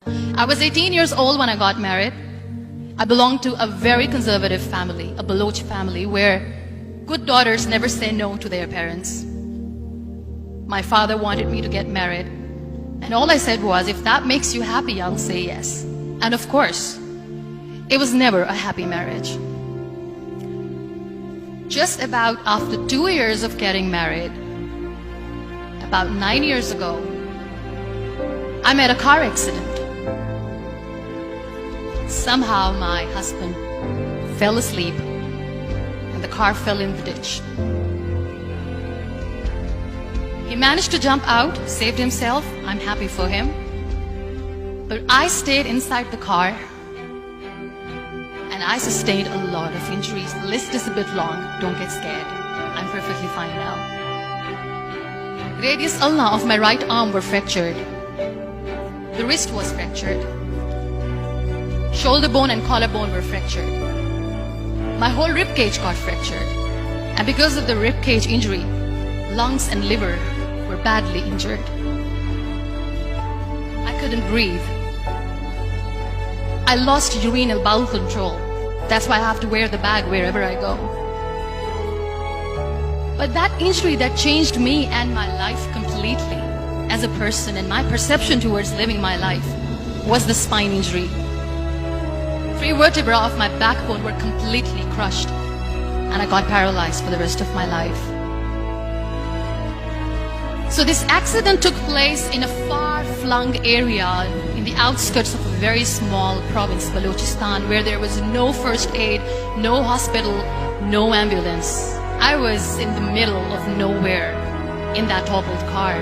I was 18 years old when I got married. I belonged to a very conservative family, a Baloch family, where good daughters never say no to their parents. My father wanted me to get married, and all I said was, if that makes you happy, I'll say yes. And of course, it was never a happy marriage. Just about after 2 years of getting married, about 9 years ago, I met a car accident. Somehow my husband fell asleep and the car fell in the ditch. He managed to jump out, saved himself. I'm happy for him. But I stayed inside the car and I sustained a lot of injuries. The list is a bit long. Don't get scared. I'm perfectly fine now. Radius ulna of my right arm were fractured. The wrist was fractured. Shoulder bone and collarbone were fractured. My whole rib cage got fractured. And because of the rib cage injury, lungs and liver were badly injured. I couldn't breathe. I lost urinary bowel control. That's why I have to wear the bag wherever I go. But that injury that changed me and my life completely as a person and my perception towards living my life was the spine injury. 3 vertebrae of my backbone were completely crushed and I got paralyzed for the rest of my life. So this accident took place in a far-flung area in the outskirts of a very small province, Balochistan, where there was no first aid, no hospital, no ambulance. I was in the middle of nowhere in that toppled car.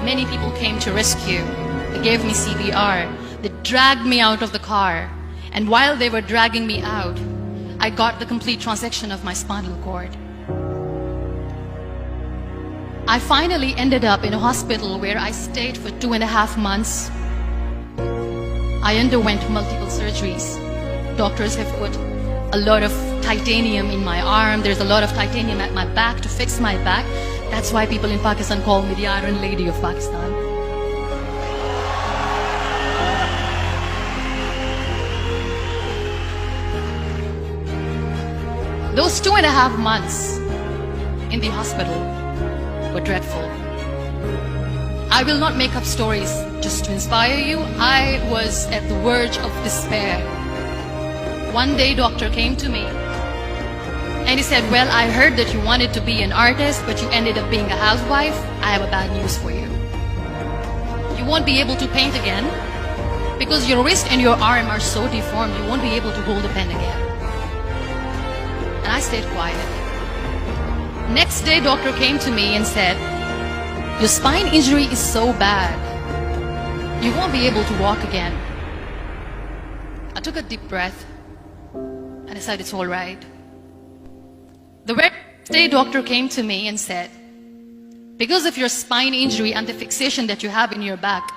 Many people came to rescue. They gave me CPR. They dragged me out of the car. And while they were dragging me out, I got the complete transection of my spinal cord. I finally ended up in a hospital where I stayed for 2.5 months. I underwent multiple surgeries. Doctors have put a lot of titanium in my arm. There's a lot of titanium at my back to fix my back. That's why people in Pakistan call me the Iron Lady of Pakistan. Those 2.5 months in the hospital were dreadful. I will not make up stories just to inspire you. I was at the verge of despair. One day, doctor came to me and he said, well, I heard that you wanted to be an artist, but you ended up being a housewife. I have a bad news for you. You won't be able to paint again because your wrist and your arm are so deformed, you won't be able to hold a pen again. And I stayed quiet. Next day, doctor came to me and said, your spine injury is so bad, you won't be able to walk again. I took a deep breath and I said, it's all right. The very next day, doctor came to me and said, because of your spine injury and the fixation that you have in your back,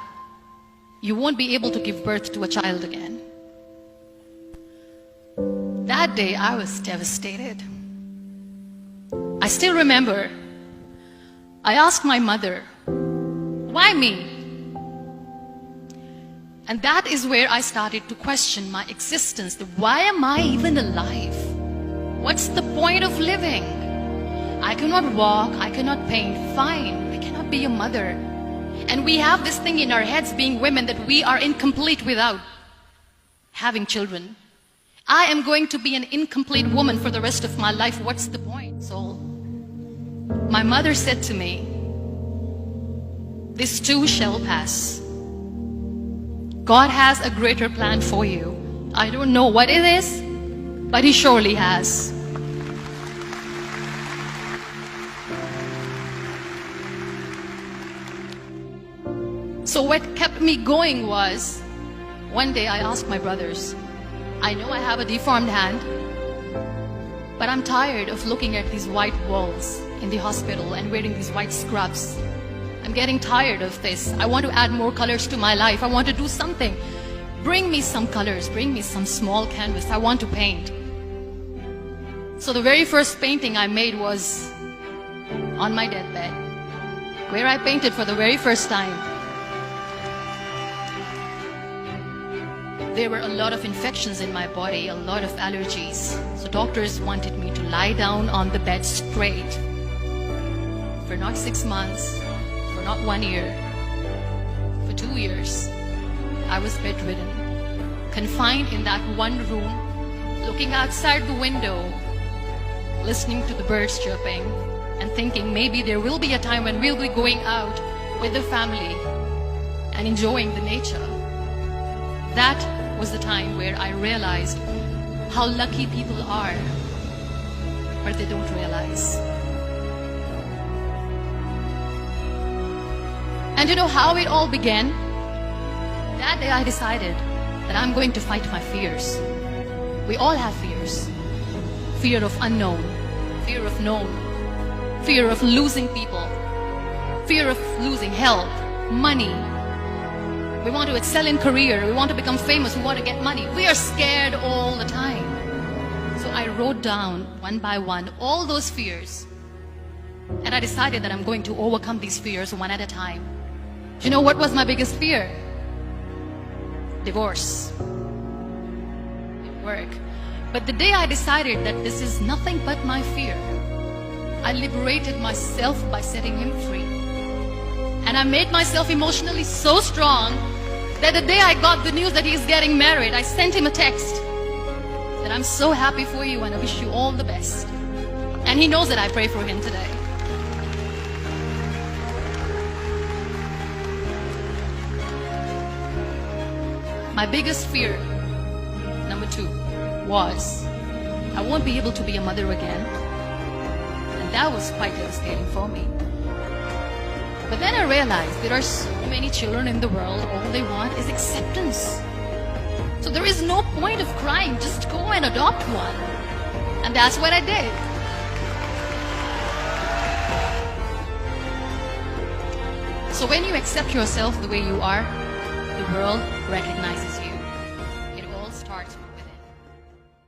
you won't be able to give birth to a child again. That day, I was devastated. I still remember, I asked my mother, why me? And that is where I started to question my existence. Why am I even alive? What's the point of living? I cannot walk, I cannot paint, fine, I cannot be a mother. And we have this thing in our heads, being women, that we are incomplete without having children. I am going to be an incomplete woman for the rest of my life. What's the point? So my mother said to me, this too shall pass. God has a greater plan for you. I don't know what it is, but He surely has. So what kept me going was, one day I asked my brothers, I know I have a deformed hand, but I'm tired of looking at these white walls in the hospital and wearing these white scrubs. I'm getting tired of this. I want to add more colors to my life. I want to do something. Bring me some colors. Bring me some small canvas. I want to paint. So the very first painting I made was on my deathbed, where I painted for the very first time. there were a lot of infections in my body, a lot of allergies. So doctors wanted me to lie down on the bed straight for not 6 months, for not 1 year, for 2 years. I was bedridden, confined in that one room, looking outside the window, listening to the birds chirping, and thinking maybe there will be a time when we'll be going out with the family and enjoying the nature. That was the time where I realized how lucky people are, but they don't realize. And you know how it all began? That day I decided that I'm going to fight my fears. We all have fears. Fear of unknown, fear of known, fear of losing people, fear of losing health, money. We want to excel in career, we want to become famous, we want to get money. We are scared all the time. So I wrote down one by one all those fears. And I decided that I'm going to overcome these fears one at a time. Do you know what was my biggest fear? Divorce. It didn't work. But the day I decided that this is nothing but my fear, I liberated myself by setting him free. And I made myself emotionally so strong that the day I got the news that he is getting married, I sent him a text that I'm so happy for you and I wish you all the best. And he knows that I pray for him today. My biggest fear, number 2, was I won't be able to be a mother again. And that was quite devastating for me. But then I realized there are so many children in the world, all they want is acceptance. So there is no point of crying, just go and adopt one. And that's what I did. So when you accept yourself the way you are, the world recognizes you.